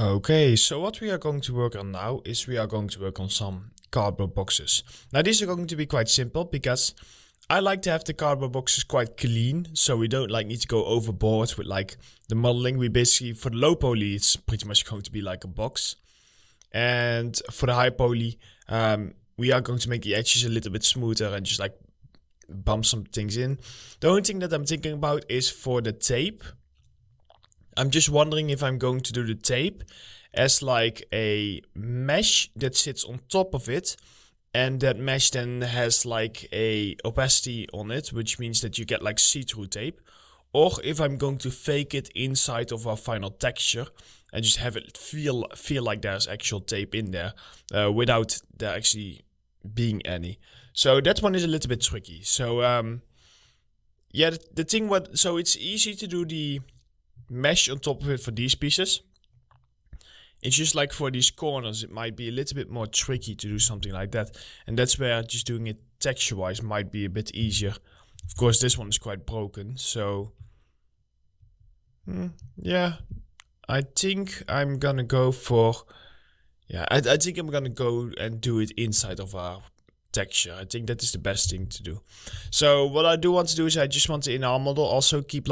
Okay, so what we are going to work on now is we are going to work on some cardboard boxes. Now these are going to be quite simple because I like to have the cardboard boxes quite clean, so we don't need to go overboard with the modeling. We basically, for the low poly, it's pretty much going to be like a box. And for the high poly, we are going to make the edges a little bit smoother and just bump some things in. The only thing that I'm thinking about is for the tape. I'm just wondering if I'm going to do the tape as like a mesh that sits on top of it, and that mesh then has like a opacity on it, which means that you get like see-through tape, or if I'm going to fake it inside of our final texture and just have it feel like there's actual tape in there without there actually being any. So that one is a little bit tricky. So yeah, the thing so it's easy to do the mesh on top of it for these pieces. It's just like for these corners, it might be a little bit more tricky to do something like that. And that's where just doing it texture-wise might be a bit easier. Of course, this one is quite broken, so yeah, I think I'm gonna go for, I think I'm gonna go and do it inside of our texture. I think that is the best thing to do. So what I do want to do is I just want to, in our model, also keep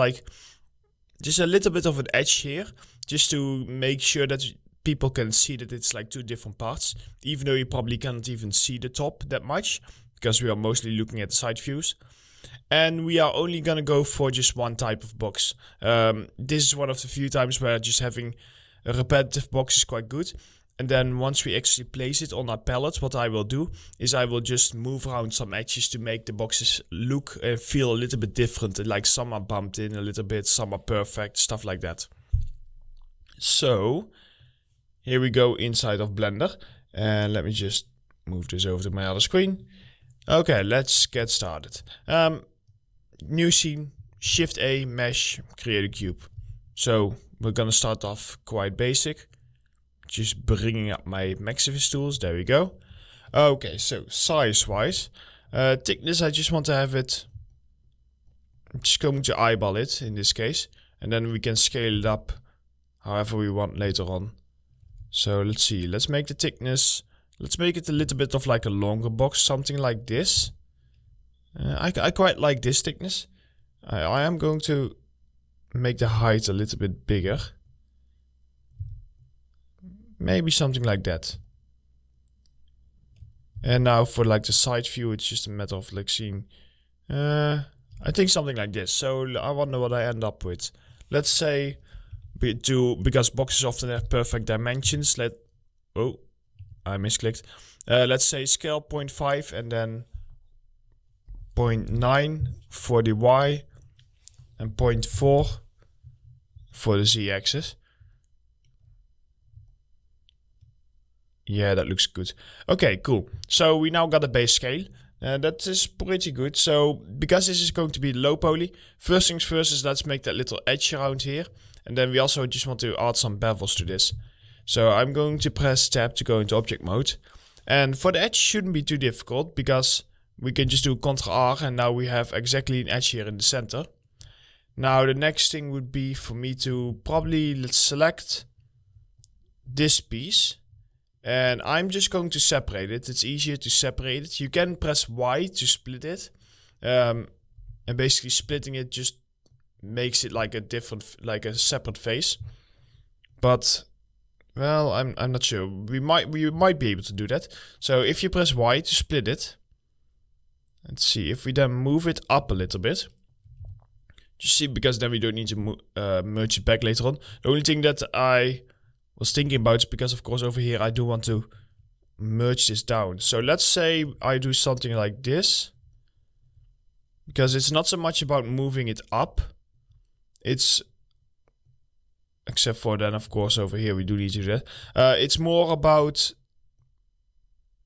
just a little bit of an edge here, just to make sure that people can see that it's like two different parts, even though you probably can't even see the top that much, because we are mostly looking at the side views. And we are only gonna go for just one type of box. This is one of the few times where just having a repetitive box is quite good. And then once we actually place it on our palette, what I will do is I will just move around some edges to make the boxes look and feel a little bit different. Like some are bumped in a little bit, some are perfect, stuff like that. So here we go inside of Blender. And let me just move this over to my other screen. Okay, let's get started. New scene, Shift A, Mesh, create a cube. So we're gonna start off quite basic. Just bringing up my Maximus tools, there we go. Okay, so size-wise, thickness, I just want to have it, I'm just going to eyeball it in this case, and then we can scale it up however we want later on. So let's see, let's make the thickness, let's make it a little bit of like a longer box, something like this. I quite like this thickness. I am going to make the height a little bit bigger. Maybe something like that. And now for the side view, it's just a matter of seeing, I think something like this. So I wonder what I end up with. Let's say because boxes often have perfect dimensions. Oh, I misclicked. Let's say scale 0.5 and then 0.9 for the Y and 0.4 for the Z axis. Yeah, that looks good. Okay, cool. So we now got a base scale. That is pretty good. So because this is going to be low poly, first things first is let's make that little edge around here. And then we also just want to add some bevels to this. So I'm going to press tab to go into object mode. And for the edge shouldn't be too difficult because we can just do Ctrl R and now we have exactly an edge here in the center. Now the next thing would be for me to probably, let's select this piece. And I'm just going to separate it. It's easier to separate it. You can press Y to split it. And basically splitting it just makes it like a separate face. But, well, I'm not sure. We might be able to do that. So if you press Y to split it. Let's see, if we then move it up a little bit. Just see, because then we don't need to merge it back later on. The only thing that I was thinking about is because of course over here I do want to merge this down. So let's say I do something like this, because it's not so much about moving it up, it's, except for then of course over here we do need to do that, it's more about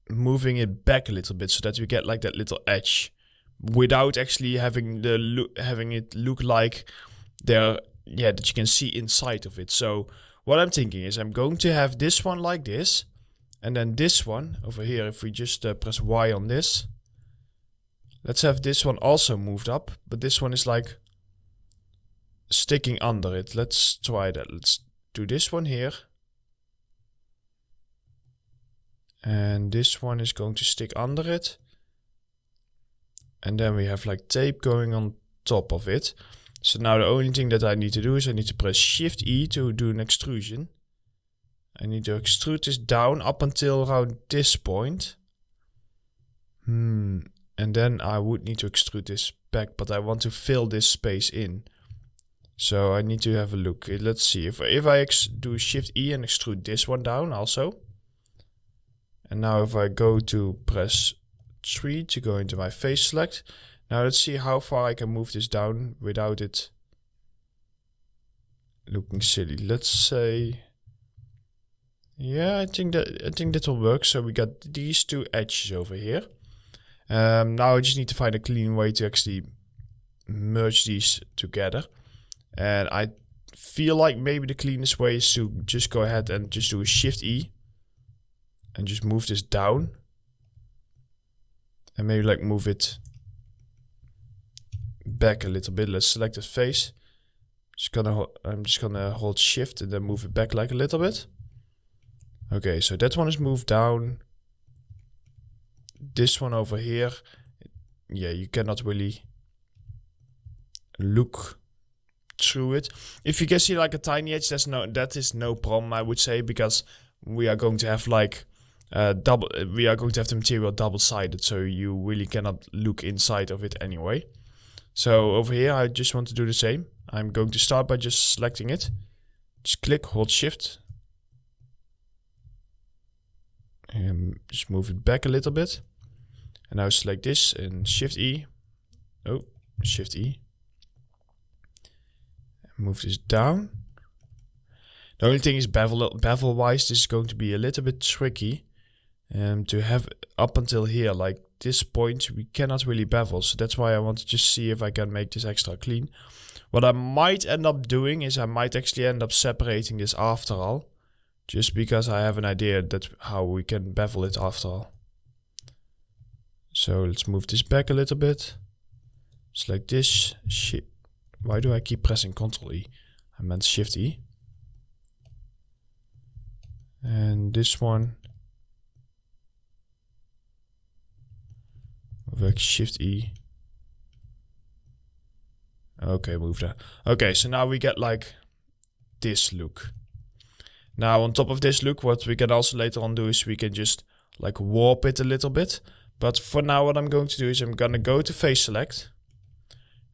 moving it back a little bit so that we get like that little edge without actually having it look like that you can see inside of it. So what I'm thinking is I'm going to have this one like this, and then this one over here, if we just press Y on this, let's have this one also moved up, but this one is like sticking under it. Let's try that. Let's do this one here. And this one is going to stick under it. And then we have like tape going on top of it. So now the only thing that I need to do is I need to press Shift E to do an extrusion. I need to extrude this down up until around this point. And then I would need to extrude this back, but I want to fill this space in. So I need to have a look. Let's see, if I do Shift E and extrude this one down also. And now if I go to press 3 to go into my face select. Now let's see how far I can move this down without it looking silly. Let's say, yeah, I think that will work. So we got these two edges over here. Now I just need to find a clean way to actually merge these together. And I feel like maybe the cleanest way is to just go ahead and just do a Shift E and just move this down. And maybe like move it back a little bit. Let's select the face. I'm just gonna hold Shift and then move it back like a little bit. Okay, so that one is moved down. This one over here, yeah, you cannot really look through it. If you can see like a tiny edge, that is no problem, I would say, because we are going to have like we are going to have the material double-sided, so you really cannot look inside of it anyway. So over here, I just want to do the same. I'm going to start by just selecting it. Just click, hold Shift. And just move it back a little bit. And now select this and Shift E. Oh, Shift E. And move this down. The only thing is bevel wise, this is going to be a little bit tricky. To have up until here, like this point, we cannot really bevel. So that's why I want to just see if I can make this extra clean. What I might end up doing is I might actually end up separating this after all. Just because I have an idea that how we can bevel it after all. So let's move this back a little bit. Select this. Shit. Why do I keep pressing Ctrl E? I meant Shift E. And this one. Move Shift E. Okay, move that. Okay, so now we get like this look. Now on top of this look, what we can also later on do is we can just like warp it a little bit. But for now what I'm going to do is I'm going to go to face select.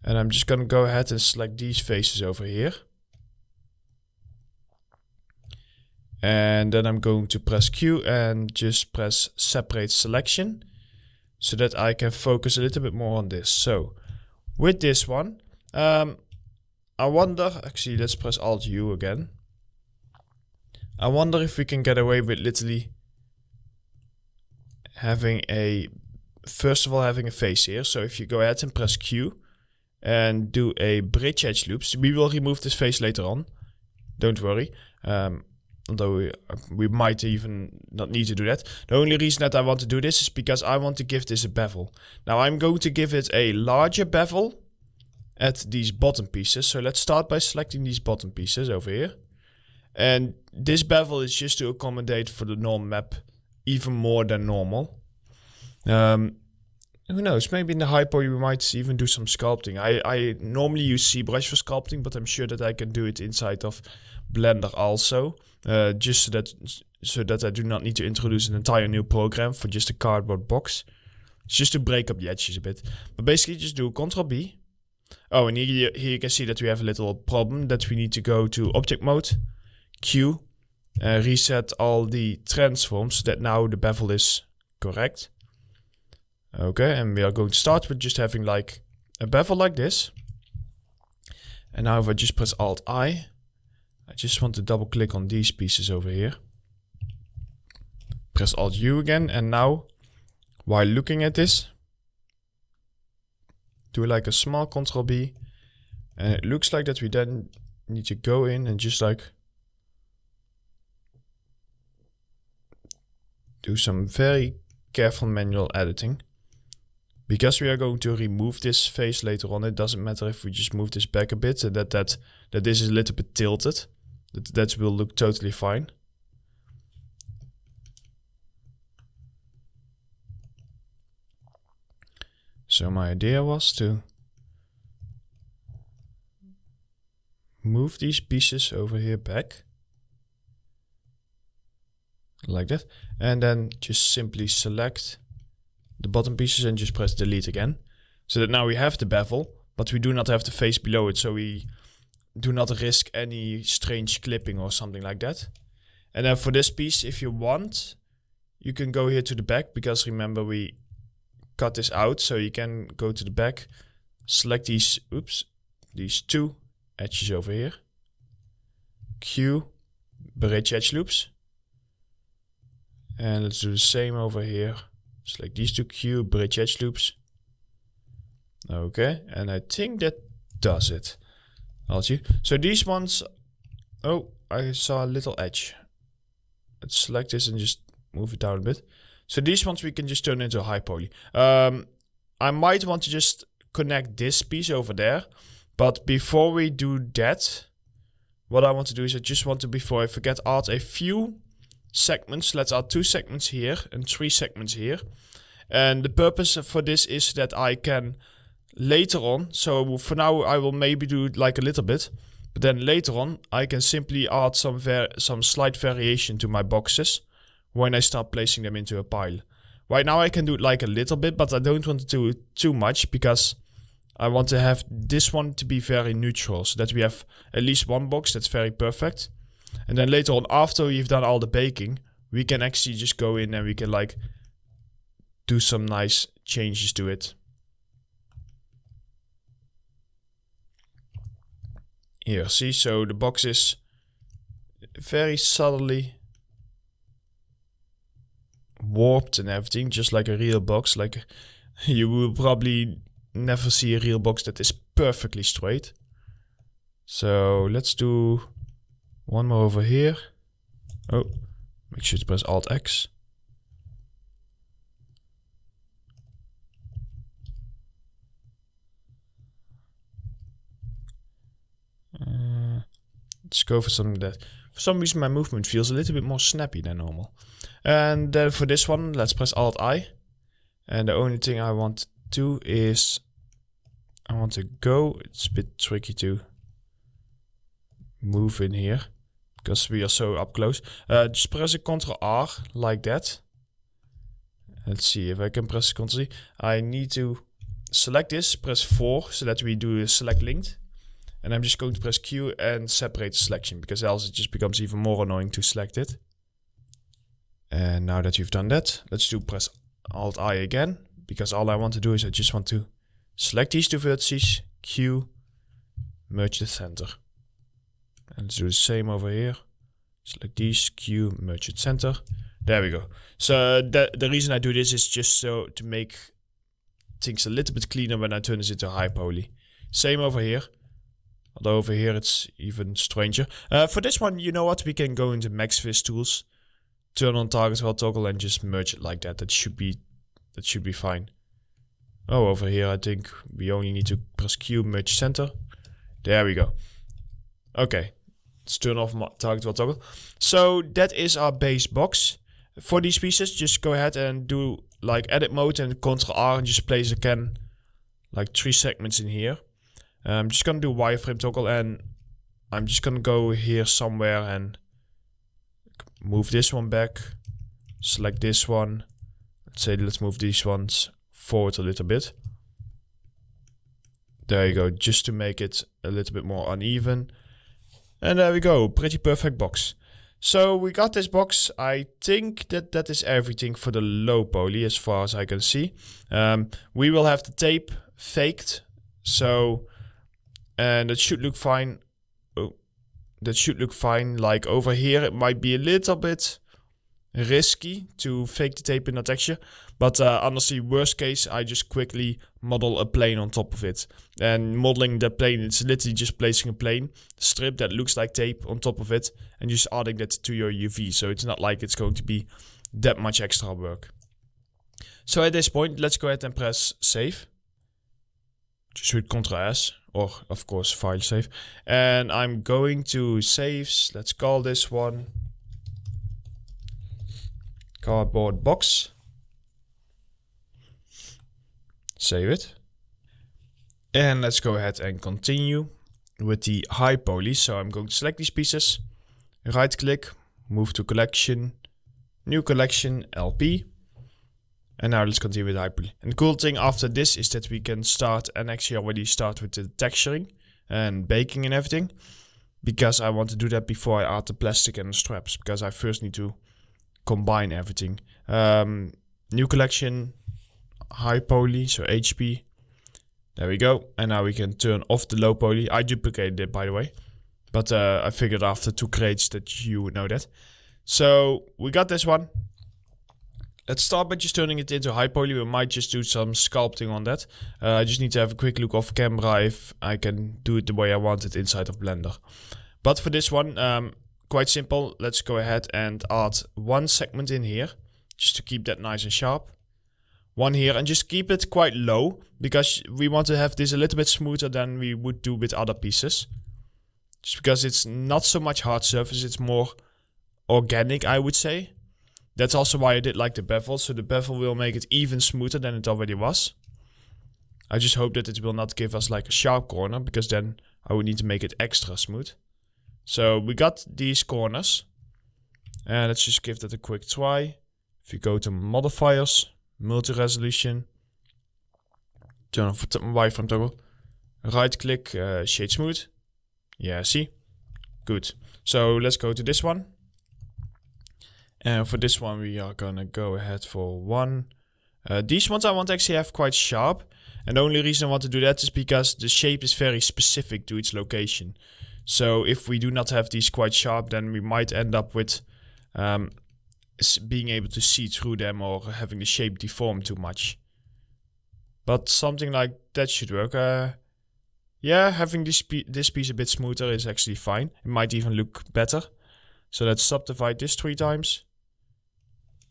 And I'm just going to go ahead and select these faces over here. And then I'm going to press Q and just press separate selection. So that I can focus a little bit more on this. So with this one, I wonder, actually let's press Alt U again. I wonder if we can get away with literally having first of all having a face here. So if you go ahead and press Q and do a bridge edge loops, we will remove this face later on. Don't worry. Although we might even not need to do that. The only reason that I want to do this is because I want to give this a bevel. Now I'm going to give it a larger bevel at these bottom pieces. So let's start by selecting these bottom pieces over here. And this bevel is just to accommodate for the norm map even more than normal. Who knows, maybe in the hypo we might even do some sculpting. I normally use ZBrush for sculpting, but I'm sure that I can do it inside of Blender also. Just so that I do not need to introduce an entire new program for just a cardboard box. It's just to break up the edges a bit. But basically just do Ctrl B. Oh, and here you can see that we have a little problem that we need to go to object mode, Q, reset all the transforms so that now the bevel is correct. Okay, and we are going to start with just having like a bevel like this. And now if I just press Alt I just want to double click on these pieces over here. Press Alt U again, and now while looking at this, do like a small Ctrl B, and it looks like that we then need to go in and just like do some very careful manual editing. Because we are going to remove this face later on, it doesn't matter if we just move this back a bit, and that this is a little bit tilted. That will look totally fine. So my idea was to move these pieces over here back. Like that. And then just simply select the bottom pieces and just press delete again. So that now we have the bevel, but we do not have the face below it. So we do not risk any strange clipping or something like that. And then for this piece, if you want, you can go here to the back, because remember we cut this out. So you can go to the back, select these, these two edges over here. Q, bridge edge loops. And let's do the same over here. Select these two Q, bridge edge loops. Okay, and I think that does it. I'll see. So these ones, oh, I saw a little edge. Let's select this and just move it down a bit. So these ones we can just turn into a high poly. I might want to just connect this piece over there. But before we do that, what I want to do is I just want to, before I forget, add a few segments. Let's add 2 segments here and 3 segments here. And the purpose for this is that I can later on, so for now I will maybe do like a little bit, but then later on I can simply add some slight variation to my boxes when I start placing them into a pile. Right now I can do it like a little bit, but I don't want to do it too much, because I want to have this one to be very neutral, so that we have at least one box that's very perfect. And then later on, after we've done all the baking, we can actually just go in and we can like do some nice changes to it. Here, see, so the box is very subtly warped and everything, just like a real box. Like, you will probably never see a real box that is perfectly straight. So let's do one more over here. Oh, make sure to press Alt X. Let's go for something that, for some reason, my movement feels a little bit more snappy than normal. And then for this one, let's press Alt I. And the only thing I want to do is, I want to go, it's a bit tricky to move in here, because we are so up close. Just press a Ctrl R, like that. Let's see if I can press Ctrl C. I need to select this, press 4, so that we do a select linked. And I'm just going to press Q and separate the selection, because else it just becomes even more annoying to select it. And now that you've done that, let's do press Alt I again, because all I want to do is I just want to select these 2 vertices, Q, merge the center. And let's do the same over here. Select these, Q, merge the center. There we go. So the reason I do this is just so to make things a little bit cleaner when I turn this into high poly. Same over here. Although over here it's even stranger. For this one, you know what? We can go into Max Vis tools, turn on target while toggle, and just merge it like that. That should be fine. Oh, over here I think we only need to press Q, merge center. There we go. Okay, let's turn off target while toggle. So that is our base box. For these pieces, just go ahead and do like edit mode and Ctrl R and just place again like 3 segments in here. I'm just gonna do wireframe toggle, and I'm just gonna go here somewhere and move this one back. Select this one. Let's move these ones forward a little bit. There you go, just to make it a little bit more uneven. And there we go, pretty perfect box. So we got this box. I think that is everything for the low poly as far as I can see. We will have the tape faked, so and it should look fine. Oh, that should look fine. Like over here, it might be a little bit risky to fake the tape in the texture, but honestly, worst case, I just quickly model a plane on top of it. And modeling the plane, it's literally just placing a plane strip that looks like tape on top of it and just adding that to your UV. So it's not like it's going to be that much extra work. So at this point, let's go ahead and press save. Just with Ctrl S, or of course file save. And I'm going to save, let's call this one cardboard box. Save it. And let's go ahead and continue with the high poly. So I'm going to select these pieces, right click, move to collection, new collection, LP. And now let's continue with high poly. And the cool thing after this is that we can start, and actually already start with the texturing and baking and everything. Because I want to do that before I add the plastic and the straps. Because I first need to combine everything. New collection, high poly, so HP. There we go. And now we can turn off the low poly. I duplicated it, by the way. But I figured after 2 crates that you would know that. So we got this one. Let's start by just turning it into high poly. We might just do some sculpting on that. I just need to have a quick look off camera if I can do it the way I want it inside of Blender. But for this one, quite simple. Let's go ahead and add 1 segment in here, just to keep that nice and sharp. 1 here, and just keep it quite low, because we want to have this a little bit smoother than we would do with other pieces. Just because it's not so much hard surface, it's more organic, I would say. That's also why I did like the bevel, so the bevel will make it even smoother than it already was. I just hope that it will not give us like a sharp corner, because then I would need to make it extra smooth. So we got these corners, and let's just give that a quick try. If you go to modifiers, multi-resolution, turn off wireframe toggle, right click, shade smooth. Yeah, see? Good. So let's go to this one. And for this one, we are gonna go ahead for 1. These ones I want to actually have quite sharp. And the only reason I want to do that is because the shape is very specific to its location. So if we do not have these quite sharp, then we might end up with being able to see through them or having the shape deform too much. But something like that should work. Yeah, having this piece a bit smoother is actually fine. It might even look better. So let's subdivide this 3 times.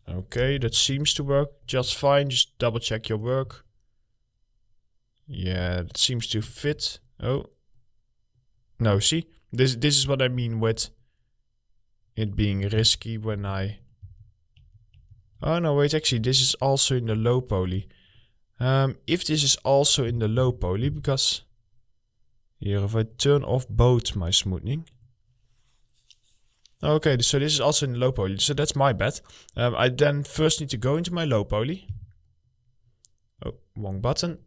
Okay, that seems to work just fine. Just double check your work. Yeah, it seems to fit. Oh. No, see? This is what I mean with it being risky when I... Oh no, wait, actually this is also in the low poly. If this is also in the low poly, because... Here, if I turn off both my smoothing... Okay, so this is also in the low poly, so that's my bad. I then first need to go into my low poly. Oh, wrong button.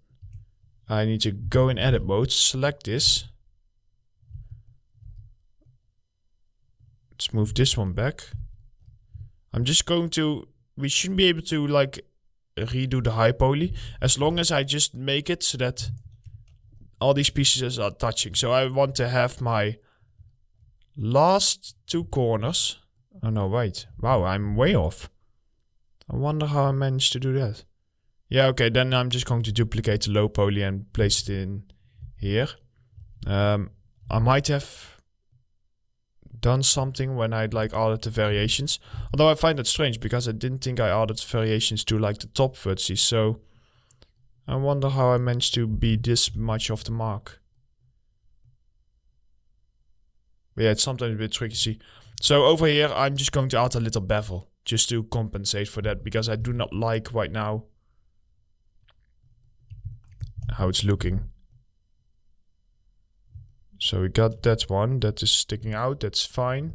I need to go in edit mode, select this. Let's move this one back. I'm just going to... We shouldn't be able to like redo the high poly, as long as I just make it so that all these pieces are touching. So I want to have my last 2 corners. Oh no, wait. Wow, I'm way off. I wonder how I managed to do that. Yeah, okay, then I'm just going to duplicate the low poly and place it in here. I might have done something when I like added the variations. Although I find that strange, because I didn't think I added variations to like the top vertices. So I wonder how I managed to be this much off the mark. But yeah, it's sometimes a bit tricky to see. So over here, I'm just going to add a little bevel, just to compensate for that, because I do not like right now how it's looking. So we got that one that is sticking out, that's fine.